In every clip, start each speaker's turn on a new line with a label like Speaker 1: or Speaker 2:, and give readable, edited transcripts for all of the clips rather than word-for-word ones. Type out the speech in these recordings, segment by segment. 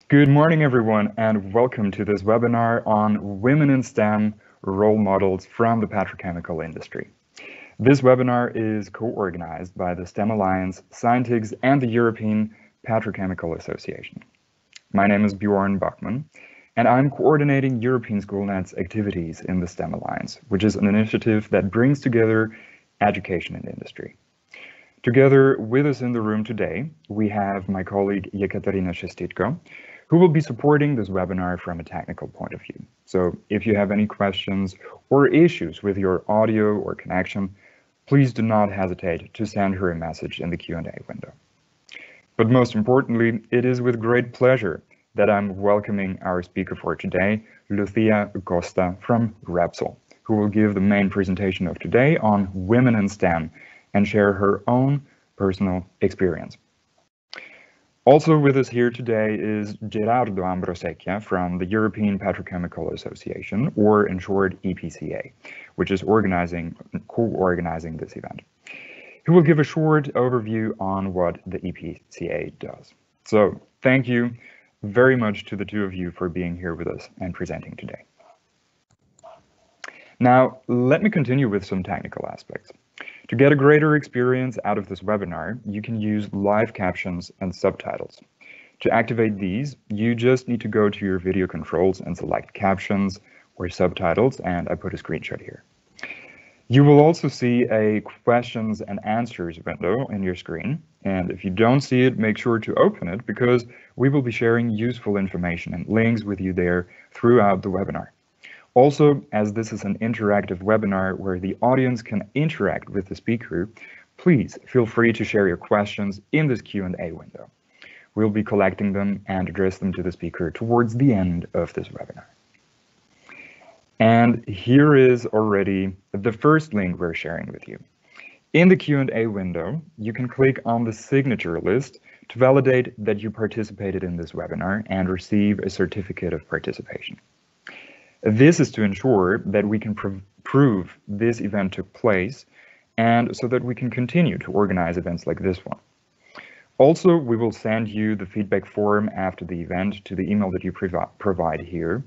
Speaker 1: Good morning, everyone, and welcome to this webinar on Women in STEM Role Models from the Petrochemical Industry. This webinar is co-organized by the STEM Alliance, Scientix, and the European Petrochemical Association. My name is Bjorn Bachmann, and I'm coordinating European SchoolNet's activities in the STEM Alliance, which is an initiative that brings together education and industry. Together with us in the room today, we have my colleague Yekaterina Shestitko, who will be supporting this webinar from a technical point of view. So if you have any questions or issues with your audio or connection, please do not hesitate to send her a message in the Q&A window. But most importantly, it is with great pleasure that I'm welcoming our speaker for today, Lucia Costa from Repsol, who will give the main presentation of today on women in STEM and share her own personal experience. Also with us here today is Gerardo Ambrosecchia from the European Petrochemical Association, or in short EPCA, which is co-organizing this event. He will give a short overview on what the EPCA does. So thank you very much to the two of you for being here with us and presenting today. Now, let me continue with some technical aspects. To get a greater experience out of this webinar, you can use live captions and subtitles. To activate these, you just need to go to your video controls and select captions or subtitles, and I put a screenshot here. You will also see a questions and answers window in your screen, and if you don't see it, make sure to open it because we will be sharing useful information and links with you there throughout the webinar. Also, as this is an interactive webinar where the audience can interact with the speaker, please feel free to share your questions in this Q&A window. We'll be collecting them and address them to the speaker towards the end of this webinar. And here is already the first link we're sharing with you. In the Q&A window, you can click on the signature list to validate that you participated in this webinar and receive a certificate of participation. This is to ensure that we can prove this event took place and so that we can continue to organize events like this one. Also, we will send you the feedback form after the event to the email that you provide here.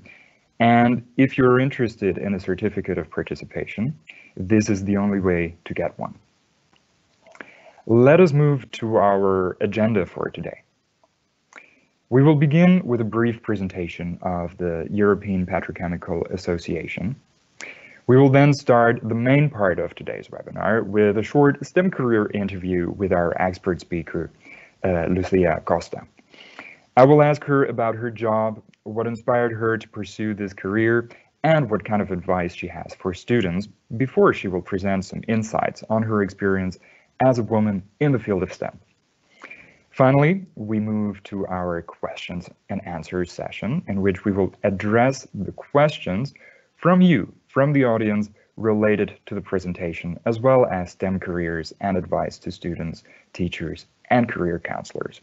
Speaker 1: And if you're interested in a certificate of participation, this is the only way to get one. Let us move to our agenda for today. We will begin with a brief presentation of the European Petrochemical Association. We will then start the main part of today's webinar with a short STEM career interview with our expert speaker, Lucia Costa. I will ask her about her job, what inspired her to pursue this career, and what kind of advice she has for students before she will present some insights on her experience as a woman in the field of STEM. Finally, we move to our questions and answers session, in which we will address the questions from you, from the audience, related to the presentation, as well as STEM careers and advice to students, teachers, and career counselors.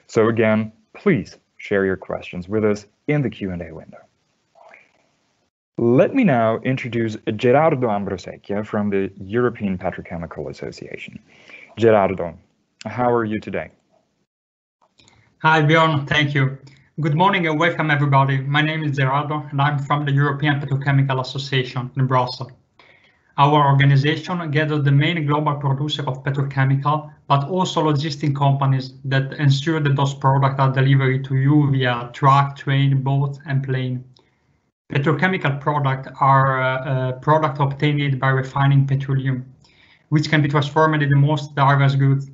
Speaker 1: So again, please share your questions with us in the Q&A window. Let me now introduce Gerardo Ambrosecchia from the European Petrochemical Association. Gerardo, how are you today?
Speaker 2: Hi Bjorn, thank you. Good morning and welcome everybody. My name is Gerardo and I'm from the European Petrochemical Association in Brussels. Our organization gathers the main global producer of petrochemical, but also logistic companies that ensure that those products are delivered to you via truck, train, boat and plane. Petrochemical products are products obtained by refining petroleum, which can be transformed into the most diverse goods.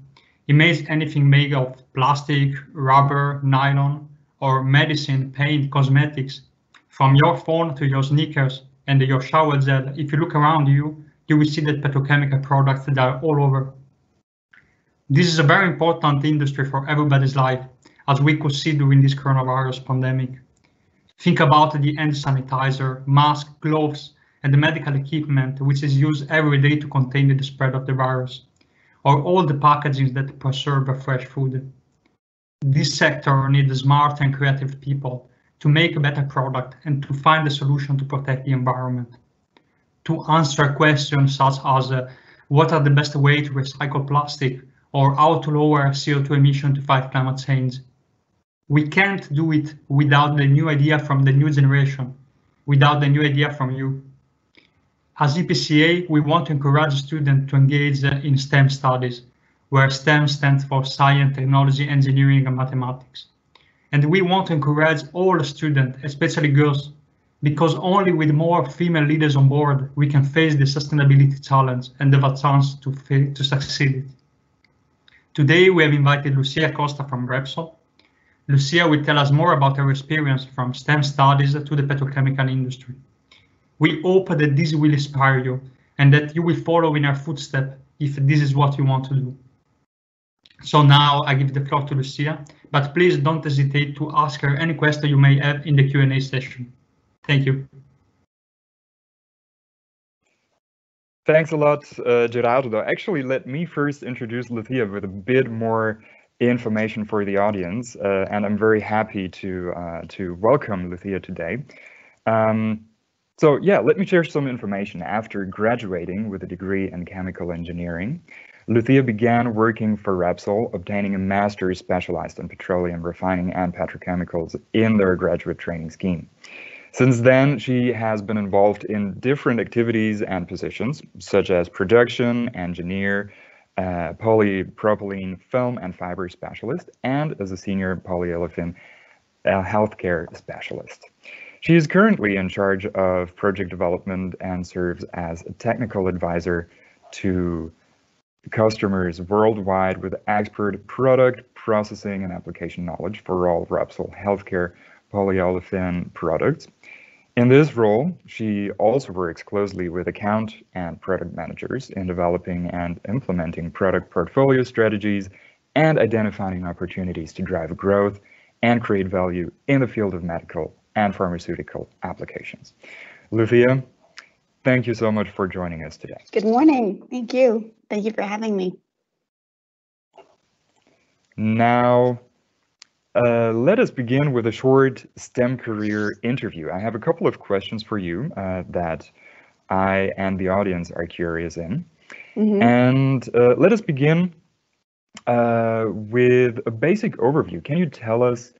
Speaker 2: It makes anything made of plastic, rubber, nylon, or medicine, paint, cosmetics. From your phone to your sneakers and your shower gel, if you look around you, you will see that petrochemical products that are all over. This is a very important industry for everybody's life, as we could see during this coronavirus pandemic. Think about the hand sanitizer, mask, gloves, and the medical equipment which is used every day to contain the spread of the virus, or all the packaging that preserve fresh food. This sector needs smart and creative people to make a better product and to find a solution to protect the environment. To answer questions such as what are the best ways to recycle plastic or how to lower CO2 emission to fight climate change. We can't do it without the new idea from the new generation, without the new idea from you. As EPCA, we want to encourage students to engage in STEM studies, where STEM stands for science, technology, engineering, and mathematics. And we want to encourage all students, especially girls, because only with more female leaders on board, we can face the sustainability challenge and have a chance to succeed. Today, we have invited Lucia Costa from Repsol. Lucia will tell us more about her experience from STEM studies to the petrochemical industry. We hope that this will inspire you and that you will follow in her footsteps if this is what you want to do. So now I give the floor to Lucia, but please don't hesitate to ask her any question you may have in the Q&A session. Thank you.
Speaker 1: Thanks a lot, Gerardo. Actually, let me first introduce Lucia with a bit more information for the audience, and I'm very happy to welcome Lucia today. So yeah, let me share some information. After graduating with a degree in chemical engineering, Lucia began working for Repsol, obtaining a master's specialized in petroleum refining and petrochemicals in their graduate training scheme. Since then, she has been involved in different activities and positions, such as production, engineer, polypropylene film and fiber specialist, and as a senior polyolefin healthcare specialist. She is currently in charge of project development and serves as a technical advisor to customers worldwide with expert product processing and application knowledge for all Repsol healthcare polyolefin products. In this role, she also works closely with account and product managers in developing and implementing product portfolio strategies and identifying opportunities to drive growth and create value in the field of medical and pharmaceutical applications. Lucia, thank you so much for joining us today.
Speaker 3: Good morning. Thank you. Thank you for having me.
Speaker 1: Now, let us begin with a short STEM career interview. I have a couple of questions for you that I and the audience are curious in. And let us begin with a basic overview. Can you tell us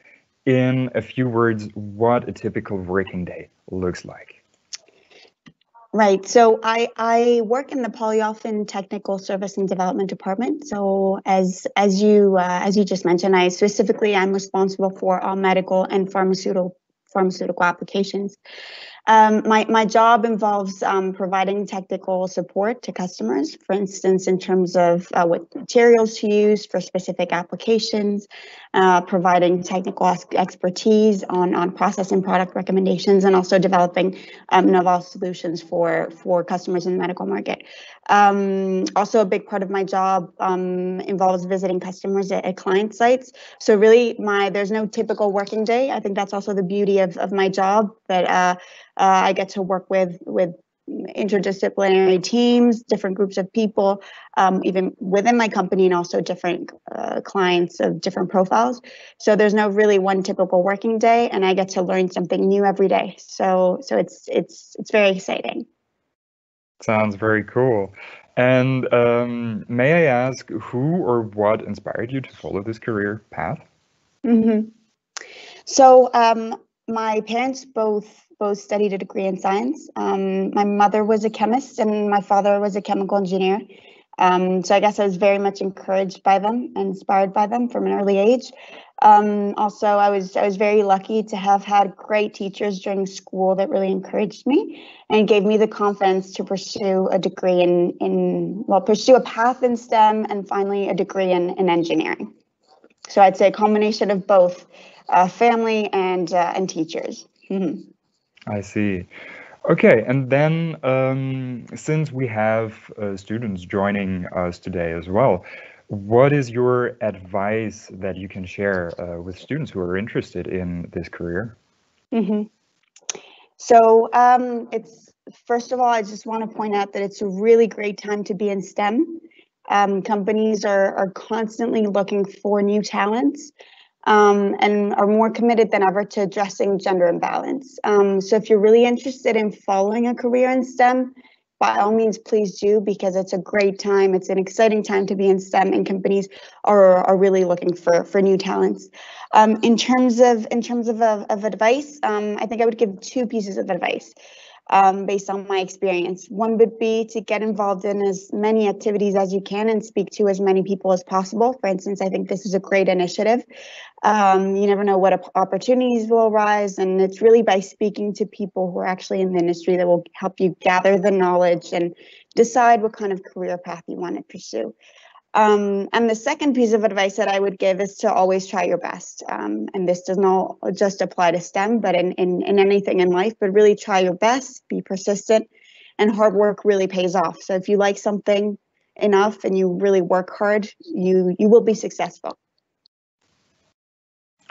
Speaker 1: in a few words what a typical working day looks like?
Speaker 3: Right. So I work in the polyolefin technical service and development department. So as you just mentioned, I'm responsible for all medical and pharmaceutical applications. My job involves providing technical support to customers, for instance, in terms of what materials to use for specific applications, providing technical expertise on process and product recommendations, and also developing novel solutions for customers in the medical market. Also, a big part of my job involves visiting customers at client sites. So really, there's no typical working day. I think that's also the beauty of my job, that I get to work with interdisciplinary teams, different groups of people, even within my company, and also different clients of different profiles. So there's no really one typical working day, and I get to learn something new every day. So it's very exciting.
Speaker 1: Sounds very cool. And may I ask who or what inspired you to follow this career path?
Speaker 3: So my parents both studied a degree in science. My mother was a chemist and my father was a chemical engineer. So I guess I was very much encouraged by them and inspired by them from an early age. Also, I was very lucky to have had great teachers during school that really encouraged me and gave me the confidence to pursue a degree pursue a path in STEM and finally a degree in engineering. So I'd say a combination of both family and teachers.
Speaker 1: I see. Okay, and then since we have students joining us today as well, what is your advice that you can share with students who are interested in this career?
Speaker 3: So first of all, I just want to point out that it's a really great time to be in STEM. Companies are constantly looking for new talents. And are more committed than ever to addressing gender imbalance. So if you're really interested in following a career in STEM, by all means, please do, because it's a great time. It's an exciting time to be in STEM, and companies are really looking for new talents. In terms of advice, I think I would give 2 pieces of advice. Based on my experience. One would be to get involved in as many activities as you can and speak to as many people as possible. For instance, I think this is a great initiative. You never know what opportunities will arise, and it's really by speaking to people who are actually in the industry that will help you gather the knowledge and decide what kind of career path you want to pursue. And the second piece of advice that I would give is to always try your best. And this does not just apply to STEM, but in anything in life, but really try your best, be persistent, and hard work really pays off. So if you like something enough and you really work hard, you will be successful.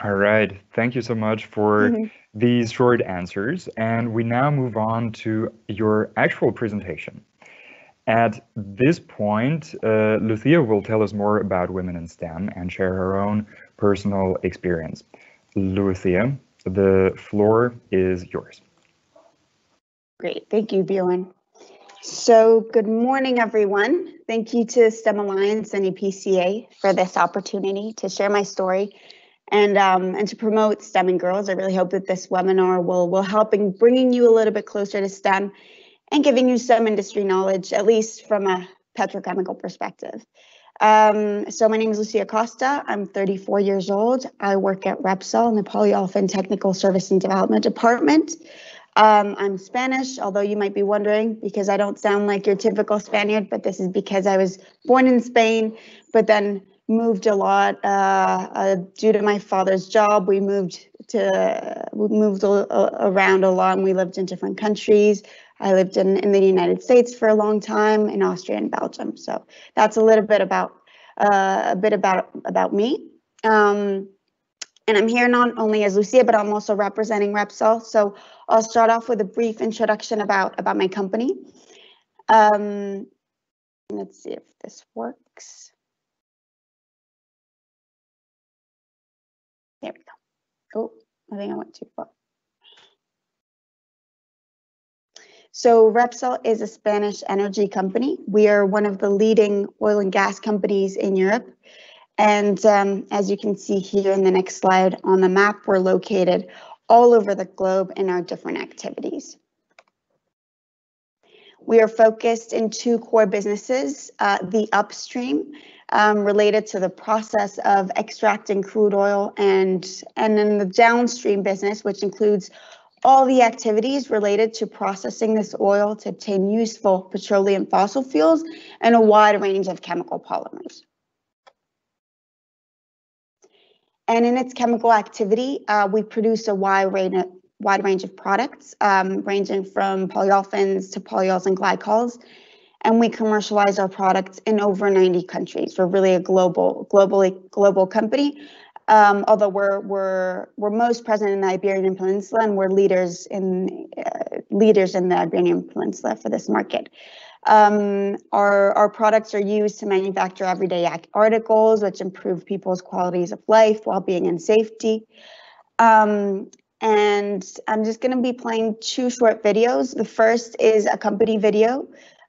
Speaker 1: All right, thank you so much for these short answers. And we now move on to your actual presentation. At this point, Lucia will tell us more about women in STEM and share her own personal experience. Lucia, the floor is yours.
Speaker 3: Great, thank you, Bjorn. So good morning, everyone. Thank you to STEM Alliance and EPCA for this opportunity to share my story and to promote STEM and girls. I really hope that this webinar will help in bringing you a little bit closer to STEM and giving you some industry knowledge, at least from a petrochemical perspective. So my name is Lucia Costa. I'm 34 years old. I work at Repsol in the Polyolefin Technical Service and Development Department. I'm Spanish, although you might be wondering, because I don't sound like your typical Spaniard, but this is because I was born in Spain, but then moved a lot due to my father's job. We moved around a lot, and we lived in different countries. I lived in the United States for a long time, in Austria and Belgium. So that's a little bit about me. And I'm here not only as Lucia, but I'm also representing Repsol. So I'll start off with a brief introduction about my company. Let's see if this works. There we go. Oh, I think I went too far. So Repsol is a Spanish energy company. We are one of the leading oil and gas companies in Europe. And as you can see here in the next slide on the map, we're located all over the globe in our different activities. We are focused in 2 core businesses, the upstream, related to the process of extracting crude oil, and then the downstream business, which includes all the activities related to processing this oil to obtain useful petroleum fossil fuels and a wide range of chemical polymers. And in its chemical activity, we produce a wide range of products, ranging from polyolefins to polyols and glycols, and we commercialize our products in over 90 countries. We're really a global company. Although we're most present in the Iberian Peninsula, and we're leaders in the Iberian Peninsula for this market. Our products are used to manufacture everyday articles, which improve people's qualities of life, well-being, and safety. And I'm just going to be playing 2 short videos. The first is a company video,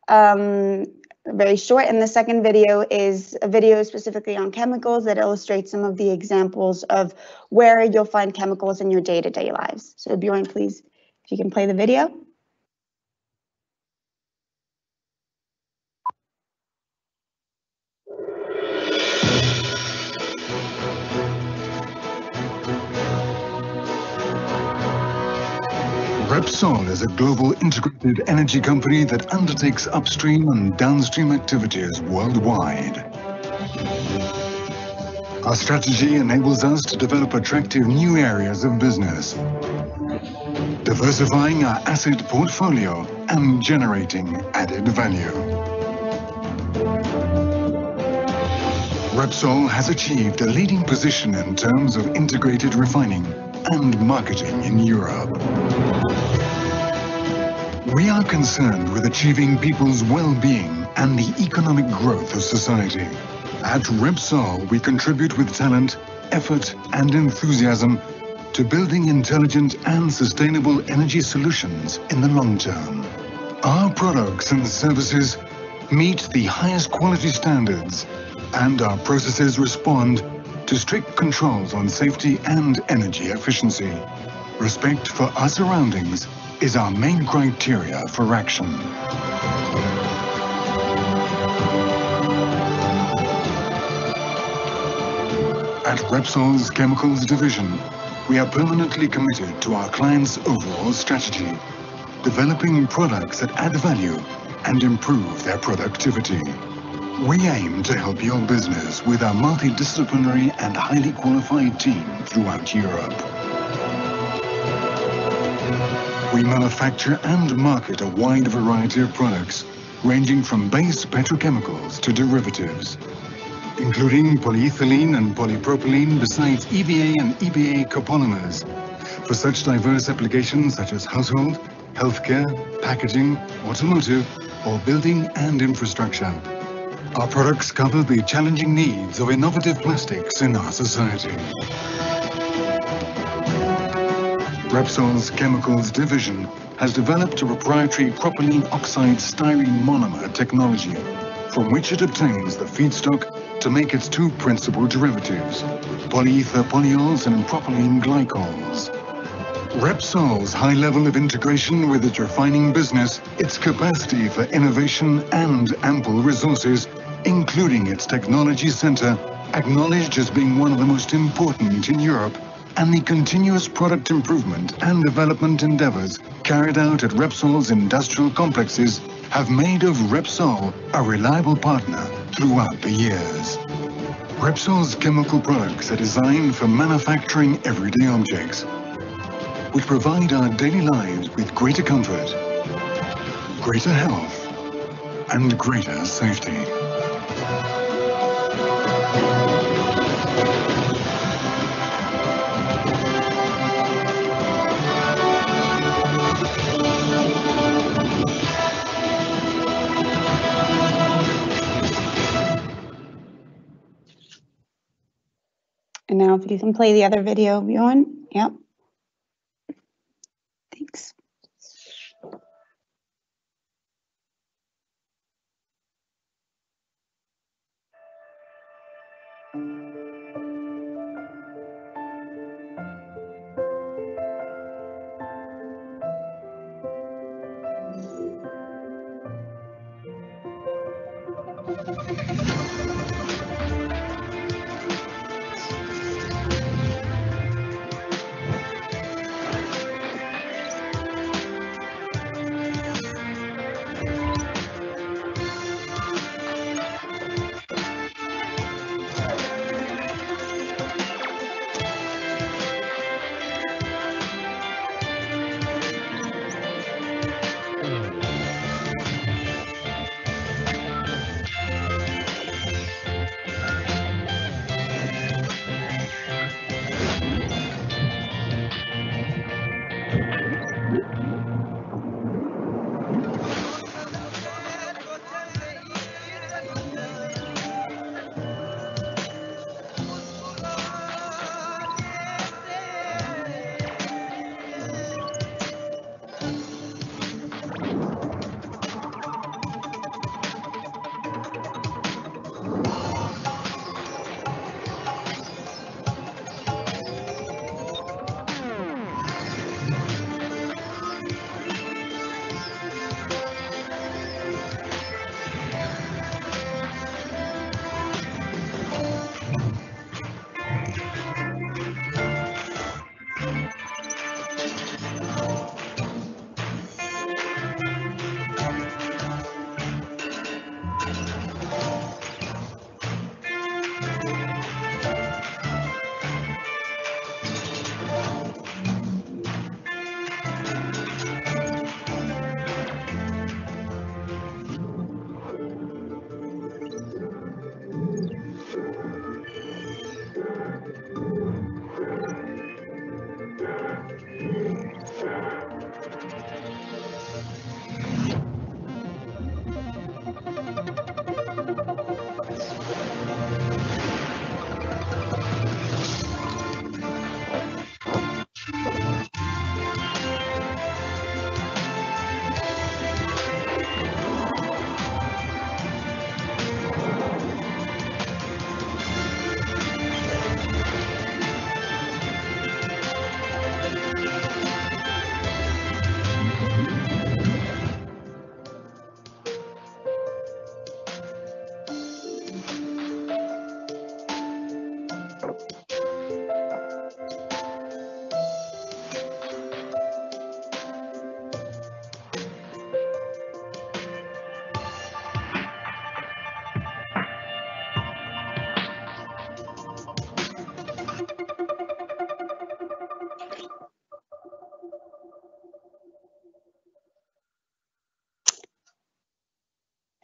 Speaker 3: very short, and the second video is a video specifically on chemicals that illustrates some of the examples of where you'll find chemicals in your day-to-day lives. So Bjorn, please, if you can play the video.
Speaker 4: Repsol is a global integrated energy company that undertakes upstream and downstream activities worldwide. Our strategy enables us to develop attractive new areas of business, diversifying our asset portfolio and generating added value. Repsol has achieved a leading position in terms of integrated refining and marketing in Europe. We are concerned with achieving people's well-being and the economic growth of society. At Repsol, we contribute with talent, effort, and enthusiasm to building intelligent and sustainable energy solutions in the long term. Our products and services meet the highest quality standards, and our processes respond to strict controls on safety and energy efficiency. Respect for our surroundings is our main criteria for action. At Repsol's Chemicals Division, we are permanently committed to our clients' overall strategy, developing products that add value and improve their productivity. We aim to help your business with our multidisciplinary and highly qualified team throughout Europe. We manufacture and market a wide variety of products, ranging from base petrochemicals to derivatives, including polyethylene and polypropylene, besides EVA and EPA copolymers, for such diverse applications such as household, healthcare, packaging, automotive, or building and infrastructure. Our products cover the challenging needs of innovative plastics in our society. Repsol's Chemicals Division has developed a proprietary propylene oxide styrene monomer technology, from which it obtains the feedstock to make its two principal derivatives, polyether polyols and propylene glycols. Repsol's high level of integration with its refining business, its capacity for innovation and ample resources, including its technology center, acknowledged as being one of the most important in Europe, and the continuous product improvement and development endeavors carried out at Repsol's industrial complexes have made of Repsol a reliable partner throughout the years. Repsol's chemical products are designed for manufacturing everyday objects, which provide our daily lives with greater comfort, greater health, and greater safety.
Speaker 3: And now if you can play the other video, Bjorn. Yep. Thanks.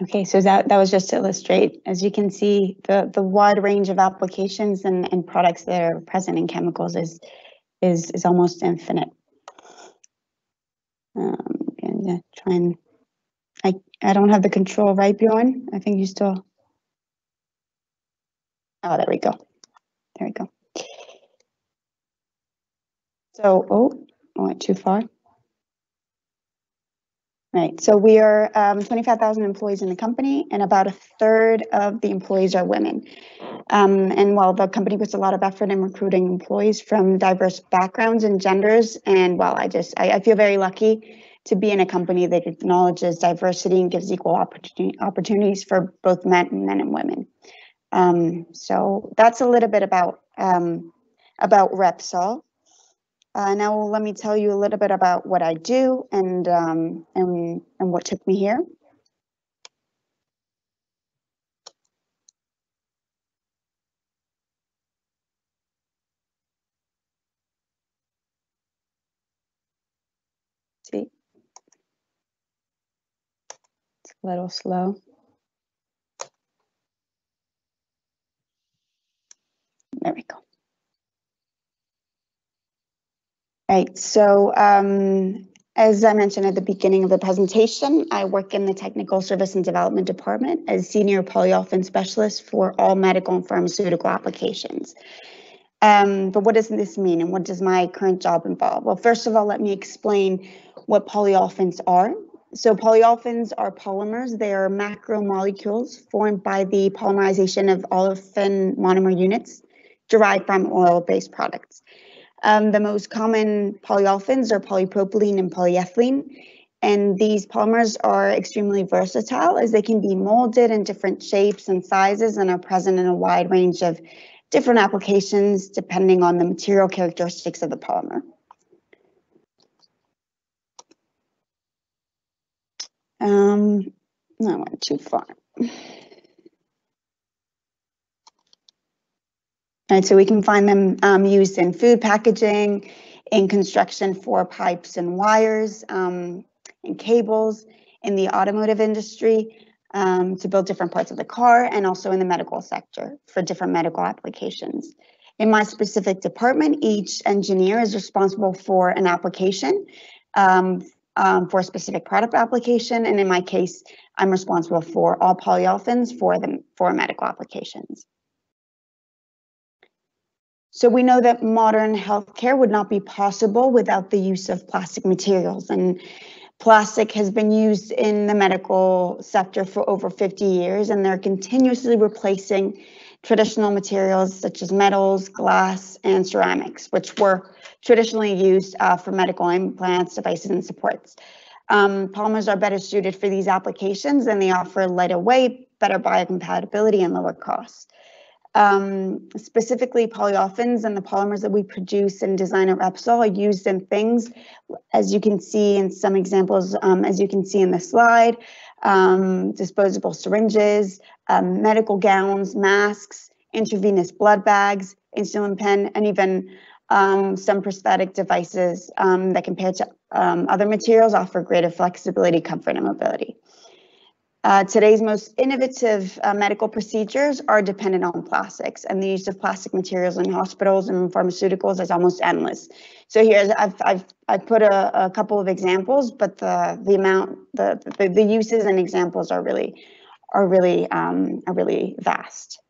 Speaker 3: Okay, so that was just to illustrate, as you can see, the wide range of applications and products that are present in chemicals is almost infinite. And try and I don't have the control, right, Bjorn? I think you still. Oh, there we go. There we go. So, I went too far. Right, so we are 25,000 employees in the company, and about a third of the employees are women. And while the company puts a lot of effort in recruiting employees from diverse backgrounds and genders, and while I feel very lucky to be in a company that acknowledges diversity and gives equal opportunities for both men and women. So that's a little bit about Repsol. Now let me tell you a little bit about what I do and what took me here. See, it's a little slow. There we go. Right, so as I mentioned at the beginning of the presentation, I work in the Technical Service and Development Department as Senior Polyolefin Specialist for all medical and pharmaceutical applications. But what does this mean, and what does my current job involve? Well, first of all, let me explain what polyolefins are. So polyolefins are polymers. They are macromolecules formed by the polymerization of olefin monomer units derived from oil-based products. The most common polyolefins are polypropylene and polyethylene, and these polymers are extremely versatile as they can be molded in different shapes and sizes and are present in a wide range of different applications depending on the material characteristics of the polymer. I went too far. Right, so we can find them used in food packaging, in construction for pipes and wires, in cables, in the automotive industry, to build different parts of the car, and also in the medical sector for different medical applications. In my specific department, each engineer is responsible for an application, for a specific product application, and in my case, I'm responsible for all polyolefins for medical applications. So we know that modern healthcare would not be possible without the use of plastic materials, and plastic has been used in the medical sector for over 50 years, and they're continuously replacing traditional materials such as metals, glass, and ceramics, which were traditionally used for medical implants, devices, and supports. Polymers are better suited for these applications, and they offer lighter weight, better biocompatibility, and lower costs. Specifically, polyolefins and the polymers that we produce and design at Repsol are used in things, as you can see in some examples, as you can see in the slide, disposable syringes, medical gowns, masks, intravenous blood bags, insulin pen, and even some prosthetic devices that compared to other materials offer greater flexibility, comfort, and mobility. Today's most innovative medical procedures are dependent on plastics, and the use of plastic materials in hospitals and pharmaceuticals is almost endless. So here I've put a couple of examples, but the uses and examples are really vast.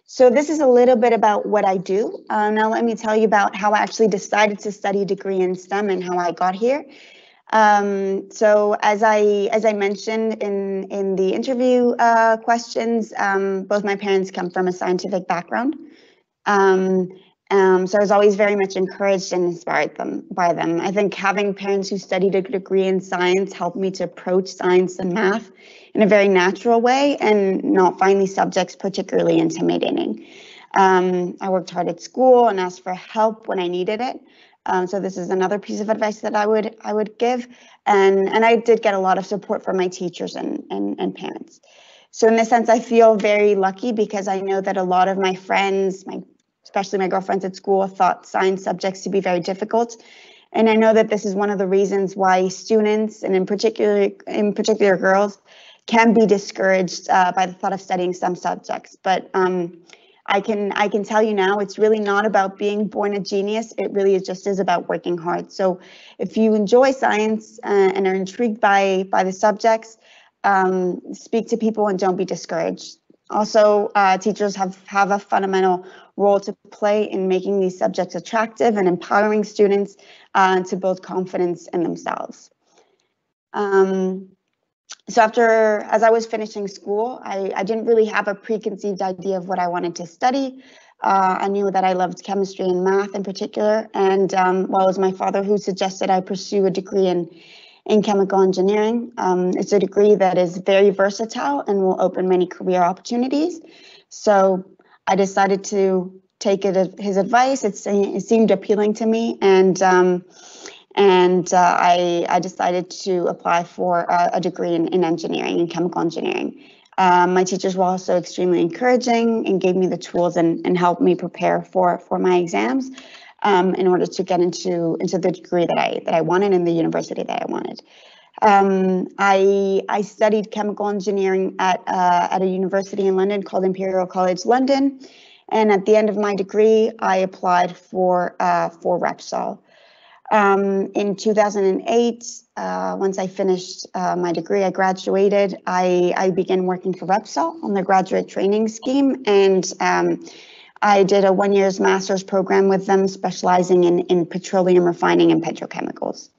Speaker 3: So this is a little bit about what I do. Now let me tell you about how I actually decided to study a degree in STEM and how I got here. So as I mentioned in the interview questions, both my parents come from a scientific background. So I was always very much encouraged and inspired by them. I think having parents who studied a degree in science helped me to approach science and math in a very natural way and not find these subjects particularly intimidating. I worked hard at school and asked for help when I needed it. So this is another piece of advice that I would give. And I did get a lot of support from my teachers and parents. So in this sense, I feel very lucky because I know that a lot of my friends, my especially my girlfriends at school, thought science subjects to be very difficult. And I know that this is one of the reasons why students, and in particular girls, can be discouraged by the thought of studying some subjects. But I can tell you now, it's really not about being born a genius. It really just is about working hard. So if you enjoy science and are intrigued by the subjects, speak to people and don't be discouraged. Also, teachers have a fundamental role to play in making these subjects attractive and empowering students to build confidence in themselves. So as I was finishing school, I didn't really have a preconceived idea of what I wanted to study. I knew that I loved chemistry and math in particular, and it was my father who suggested I pursue a degree in chemical engineering. It's a degree that is very versatile and will open many career opportunities. So I decided to take his advice. It seemed appealing to me, and I decided to apply for a degree in engineering, in chemical engineering. My teachers were also extremely encouraging and gave me the tools and helped me prepare for my exams in order to get into the degree that I wanted and the university that I wanted. I studied chemical engineering at a university in London called Imperial College London, and at the end of my degree, I applied for Repsol. In 2008, once I finished my degree, I graduated. I began working for Repsol on the graduate training scheme, and I did a 1 year's master's program with them, specializing in petroleum refining and petrochemicals.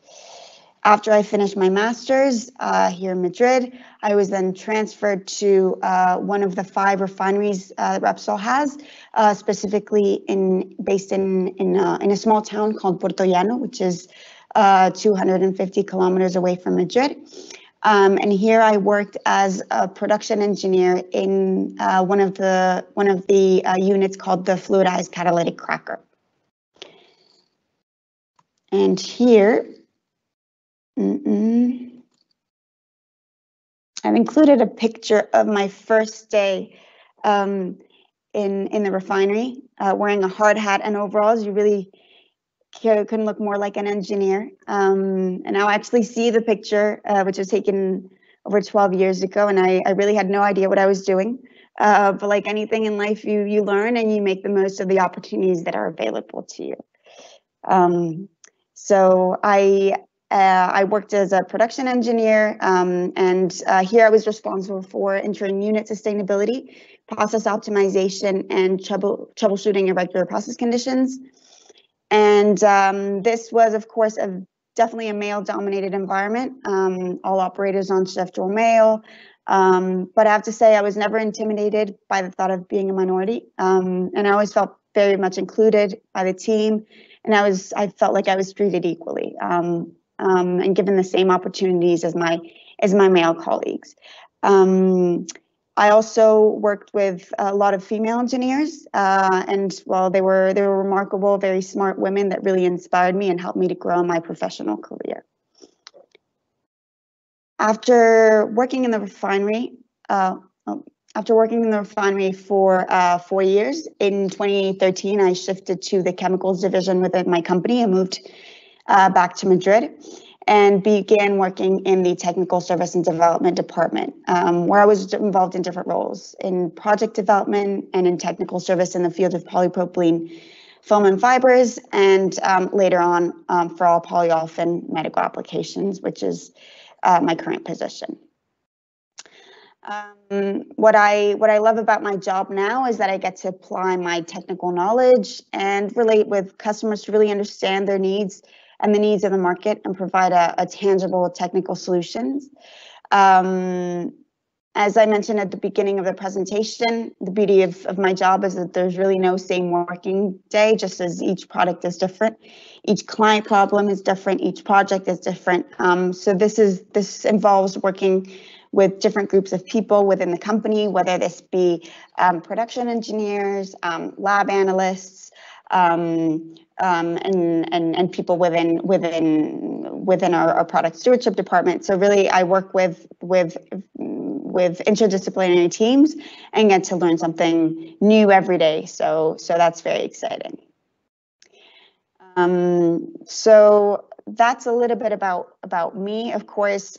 Speaker 3: After I finished my master's here in Madrid, I was then transferred to one of the 5 refineries that Repsol has, specifically based in a small town called Puertollano, which is 250 kilometers away from Madrid. And here I worked as a production engineer in one of the units called the fluidized catalytic cracker. And here, I've included a picture of my first day in the refinery, wearing a hard hat and overalls. You really couldn't look more like an engineer. And I'll actually see the picture, which was taken over 12 years ago, and I really had no idea what I was doing. But like anything in life, you learn and you make the most of the opportunities that are available to you. So I worked as a production engineer, and here I was responsible for ensuring unit sustainability, process optimization, and troubleshooting irregular process conditions. And this was, of course, definitely a male-dominated environment. All operators on shift were male, but I have to say I was never intimidated by the thought of being a minority, and I always felt very much included by the team, and I felt like I was treated equally. And given the same opportunities as my male colleagues. I also worked with a lot of female engineers, and well, they were remarkable, very smart women that really inspired me and helped me to grow in my professional career. After working in the refinery, for 4 years, in 2013, I shifted to the chemicals division within my company and moved back to Madrid and began working in the technical service and development department, where I was involved in different roles in project development and in technical service in the field of polypropylene foam and fibers, and later on for all polyolefin medical applications, which is my current position. What I love about my job now is that I get to apply my technical knowledge and relate with customers to really understand their needs and the needs of the market and provide a tangible technical solutions. As I mentioned at the beginning of the presentation, the beauty of my job is that there's really no same working day, just as each product is different. Each client problem is different, each project is different. So this involves working with different groups of people within the company, whether this be production engineers, lab analysts, and people within our product stewardship department. So really, I work with with interdisciplinary teams and get to learn something new every day. So that's very exciting. So that's a little bit about me. Of course,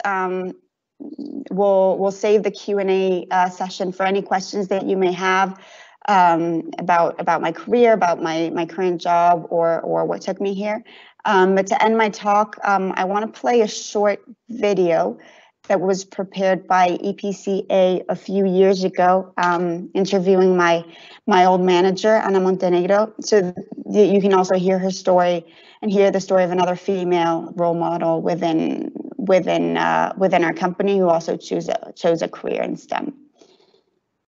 Speaker 3: we'll save the Q&A session for any questions that you may have about my career, about my current job, or what took me here. But to end my talk, I want to play a short video that was prepared by EPCA a few years ago, interviewing my old manager, Ana Montenegro, so that you can also hear her story and hear the story of another female role model within our company who also chose a career in STEM.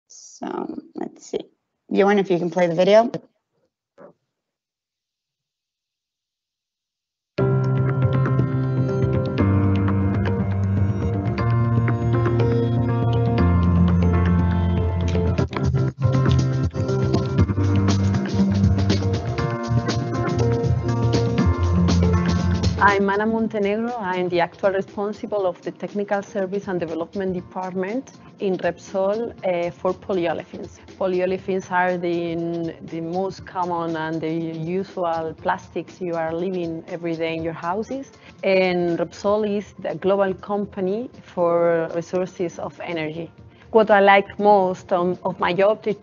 Speaker 3: So let's see. Bjorn, if you can play the video.
Speaker 5: I'm Ana Montenegro. I'm the actual responsible of the Technical Service and Development Department in Repsol for polyolefins. Polyolefins are the most common and the usual plastics you are living every day in your houses. And Repsol is the global company for resources of energy. What I like most of my job is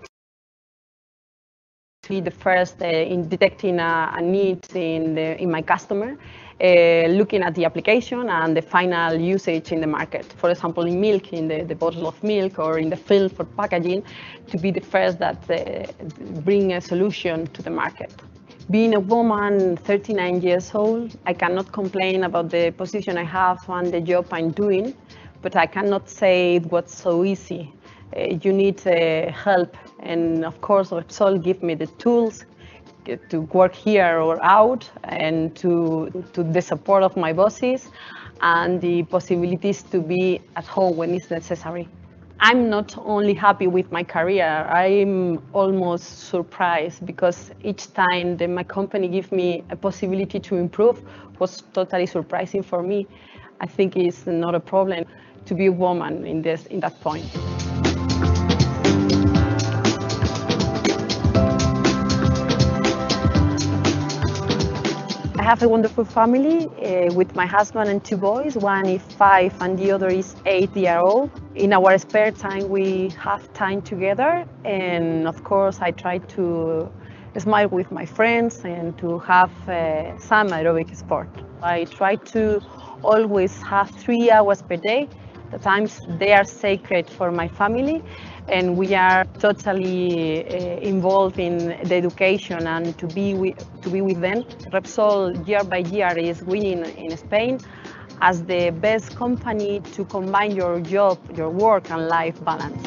Speaker 5: to be the first in detecting a need in my customer, looking at the application and the final usage in the market. For example, in milk, in the bottle of milk, or in the film for packaging, to be the first that bring a solution to the market. Being a woman, 39 years old, I cannot complain about the position I have and the job I'm doing, but I cannot say it was so easy. You need help, and of course Repsol give me the tools to work here or out, and to the support of my bosses and the possibilities to be at home when it's necessary. I'm not only happy with my career, I'm almost surprised, because each time that my company gives me a possibility to improve was totally surprising for me. I think it's not a problem to be a woman in that point. I have a wonderful family with my husband and 2 boys. One is 5 and the other is 8-year-old. In our spare time, we have time together, and of course I try to smile with my friends and to have some aerobic sport. I try to always have 3 hours per day. The times they are sacred for my family, and we are totally involved in the education and to be with them. Repsol year by year is winning in Spain as the best company to combine your job, your work and life balance.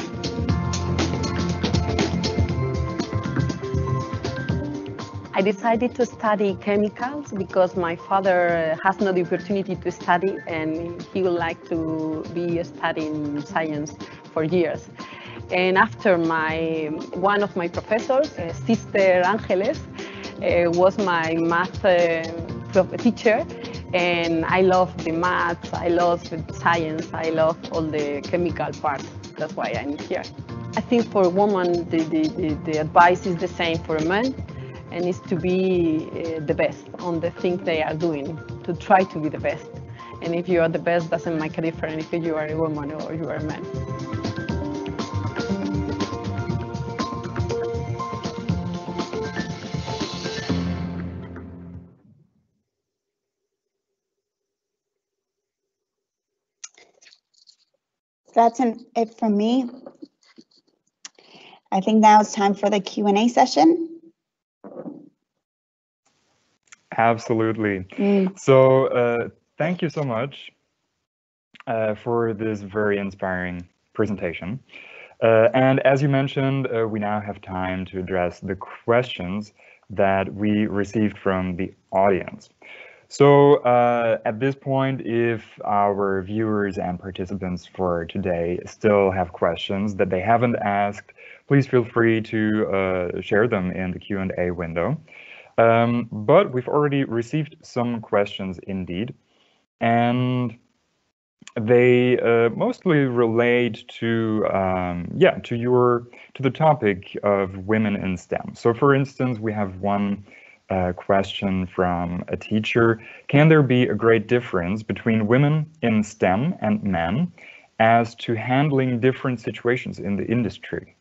Speaker 5: I decided to study chemicals because my father has not the opportunity to study, and he would like to be studying science for years. And after one of my professors, Sister Angeles, was my math teacher, and I love the math, I love the science, I love all the chemical parts. That's why I'm here. I think for a woman, the advice is the same for a man, and is to be the best on the things they are doing, to try to be the best. And if you are the best, doesn't make a difference if you are a woman or you are a man.
Speaker 3: That's it from me. I think now it's time for the Q&A session.
Speaker 1: Absolutely. So thank you so much for this very inspiring presentation. And as you mentioned, we now have time to address the questions that we received from the audience. So at this point, if our viewers and participants for today still have questions that they haven't asked, please feel free to share them in the Q&A window. But we've already received some questions indeed. And they mostly relate to to the topic of women in STEM. So, for instance, we have one question from a teacher: can there be a great difference between women in STEM and men as to handling different situations in the industry?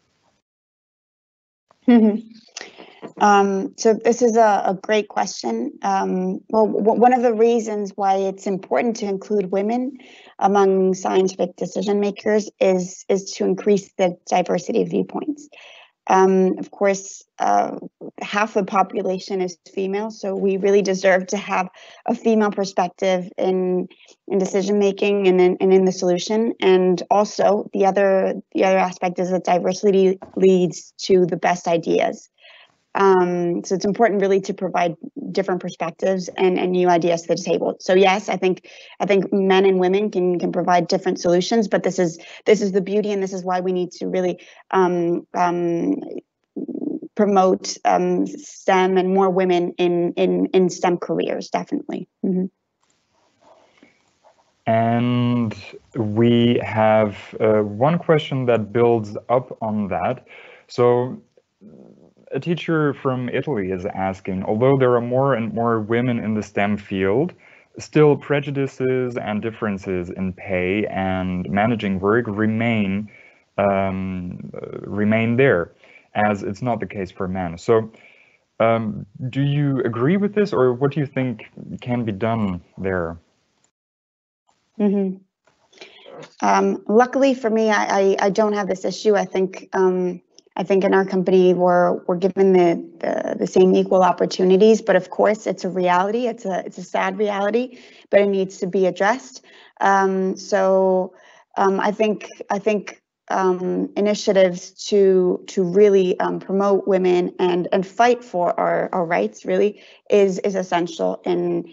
Speaker 3: So this is a great question. Well, one of the reasons why it's important to include women among scientific decision makers is to increase the diversity of viewpoints. Of course, half the population is female, so we really deserve to have a female perspective in decision making and in the solution. And also, the other aspect is that diversity leads to the best ideas. So it's important really to provide different perspectives and new ideas to the table. So yes, I think men and women can provide different solutions, but this is the beauty, and this is why we need to really promote STEM and more women in STEM careers, definitely. Mm-hmm.
Speaker 1: And we have one question that builds up on that. So a teacher from Italy is asking, although there are more and more women in the STEM field, still prejudices and differences in pay and managing work remain there, as it's not the case for men. So do you agree with this, or what do you think can be done there?
Speaker 3: Mm-hmm. Luckily for me, I don't have this issue. I think in our company we're given the same equal opportunities, but of course it's a reality. It's a sad reality, but it needs to be addressed. So I think initiatives to really promote women and fight for our rights really is essential in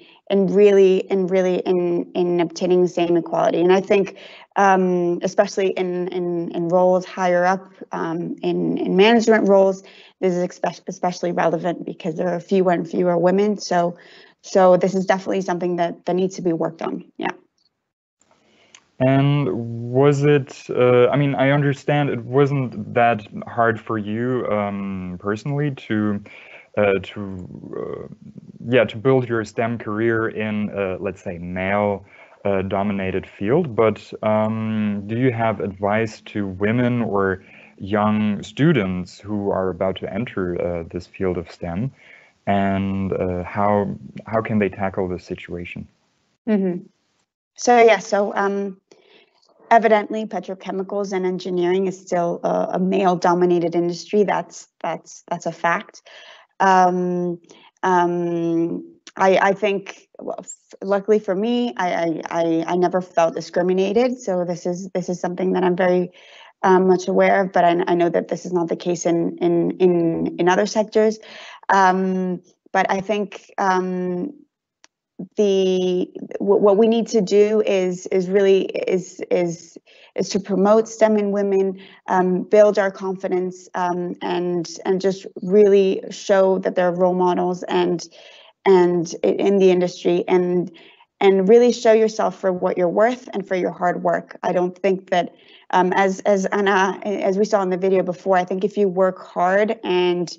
Speaker 3: obtaining the same equality. And I think especially in roles higher up in management roles, this is especially relevant because there are fewer and fewer women. So this is definitely something that needs to be worked on. Yeah.
Speaker 1: And was it, I mean, I understand it wasn't that hard for you personally to build your STEM career in, let's say, male dominated field, but do you have advice to women or young students who are about to enter this field of STEM, and how can they tackle this situation?
Speaker 3: Mm-hmm. So evidently, petrochemicals and engineering is still a male-dominated industry. That's a fact. I think, well, luckily for me, I never felt discriminated. So this is something that I'm very much aware of. But I know that this is not the case in other sectors. But I think what we need to do is to promote STEM in women, build our confidence, and just really show that they're role models and in the industry, and really show yourself for what you're worth and for your hard work. I don't think that as Anna, as we saw in the video before, I think if you work hard and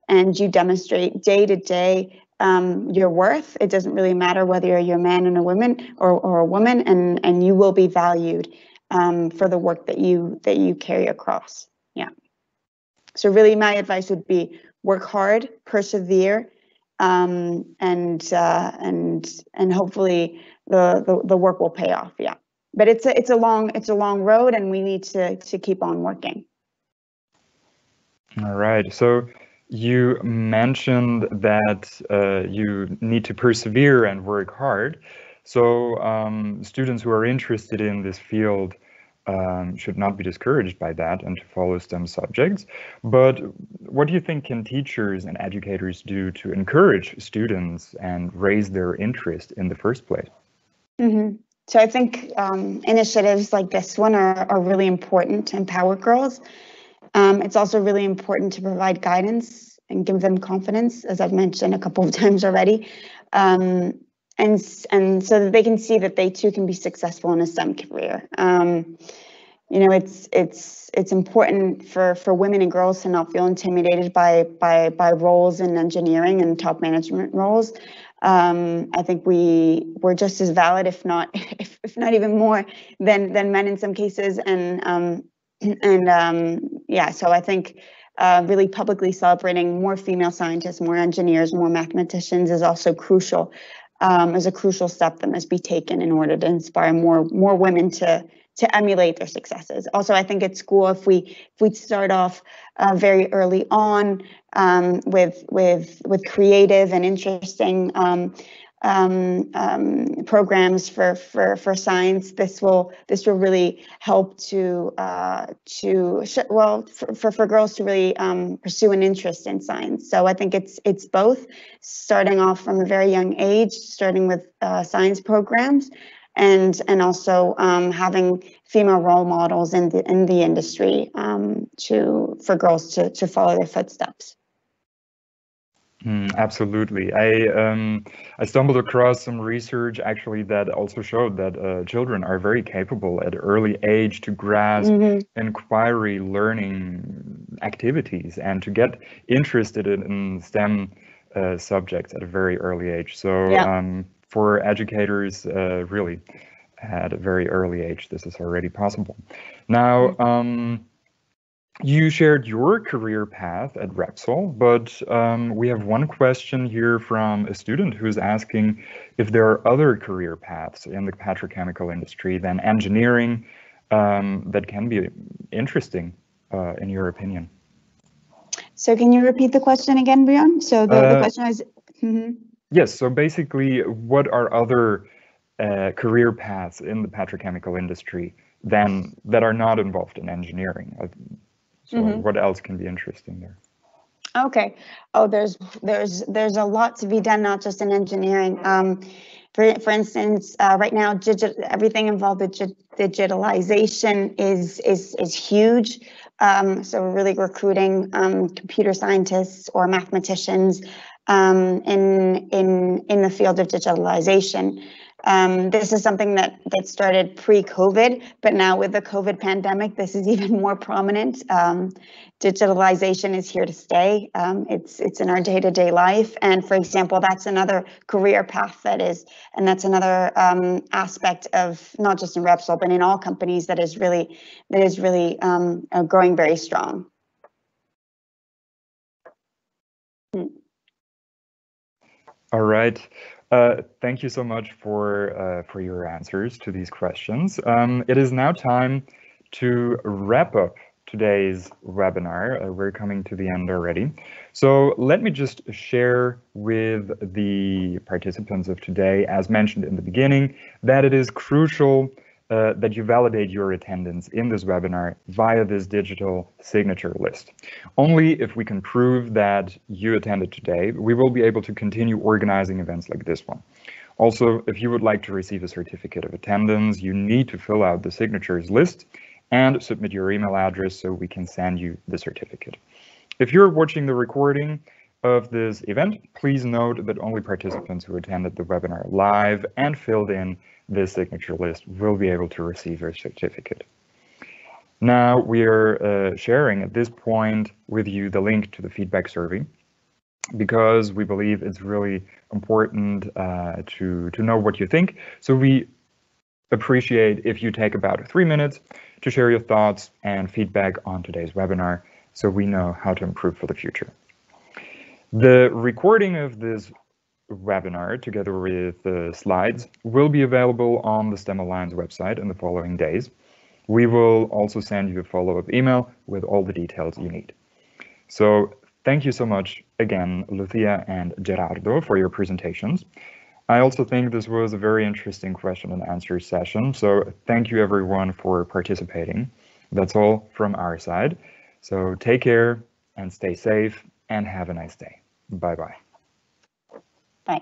Speaker 3: you demonstrate day to day your worth, it doesn't really matter whether you're a man and a woman or a woman, and you will be valued for the work that you carry across. Yeah. So really, my advice would be work hard, persevere, and hopefully the work will pay off. Yeah. But it's a long road, and we need to keep on working.
Speaker 1: All right. So you mentioned that you need to persevere and work hard. So students who are interested in this field should not be discouraged by that and to follow STEM subjects. But what do you think can teachers and educators do to encourage students and raise their interest in the first place?
Speaker 3: Mm-hmm. So I think initiatives like this one are really important to empower girls. It's also really important to provide guidance and give them confidence, as I've mentioned a couple of times already. so that they can see that they too can be successful in a STEM career. You know, it's important for women and girls to not feel intimidated by roles in engineering and top management roles. I think we're just as valid, if not even more than men in some cases. Yeah, so I think really publicly celebrating more female scientists, more engineers, more mathematicians is also crucial. Is a crucial step that must be taken in order to inspire more women to emulate their successes. Also, I think at school, if we start off very early on with creative and interesting programs for science, this will really help for girls to really pursue an interest in science. So I think it's both, starting off from a very young age, starting with science programs, and also having female role models in the industry for girls to follow their footsteps.
Speaker 1: Absolutely. I stumbled across some research actually that also showed that children are very capable at early age to grasp inquiry learning activities and to get interested in STEM subjects at a very early age. So yeah. For educators, really at a very early age, this is already possible. Now, you shared your career path at Repsol, but we have one question here from a student who's asking if there are other career paths in the petrochemical industry than engineering that can be interesting, in your opinion.
Speaker 3: So can you repeat the question again, Bjorn? So the question is...
Speaker 1: Yes, so basically, what are other career paths in the petrochemical industry that are not involved in engineering? So what else can be interesting there?
Speaker 3: Okay. Oh, there's a lot to be done, not just in engineering. For instance, right now, everything involved with digitalization is huge. So we're really recruiting computer scientists or mathematicians in the field of digitalization. This is something that started pre-COVID, but now with the COVID pandemic, this is even more prominent. Digitalization is here to stay. It's in our day-to-day life. And for example, that's another career path that's another aspect of not just in Repsol, but in all companies that is really growing very strong.
Speaker 1: All right. Thank you so much for your answers to these questions. It is now time to wrap up today's webinar. We're coming to the end already. So let me just share with the participants of today, as mentioned in the beginning, that it is crucial that you validate your attendance in this webinar via this digital signature list. Only if we can prove that you attended today, we will be able to continue organizing events like this one. Also, if you would like to receive a certificate of attendance, you need to fill out the signatures list and submit your email address so we can send you the certificate. If you're watching the recording of this event, please note that only participants who attended the webinar live and filled in this signature list will be able to receive your certificate. Now we are sharing at this point with you the link to the feedback survey, because we believe it's really important to know what you think. So we appreciate if you take about 3 minutes to share your thoughts and feedback on today's webinar so we know how to improve for the future. The recording of this webinar, together with the slides, will be available on the STEM Alliance website in the following days. We will also send you a follow-up email with all the details you need. So thank you so much again, Lucia and Gerardo, for your presentations. I also think this was a very interesting question and answer session. So thank you everyone for participating. That's all from our side. So take care and stay safe and have a nice day. Bye-bye.
Speaker 3: Bye.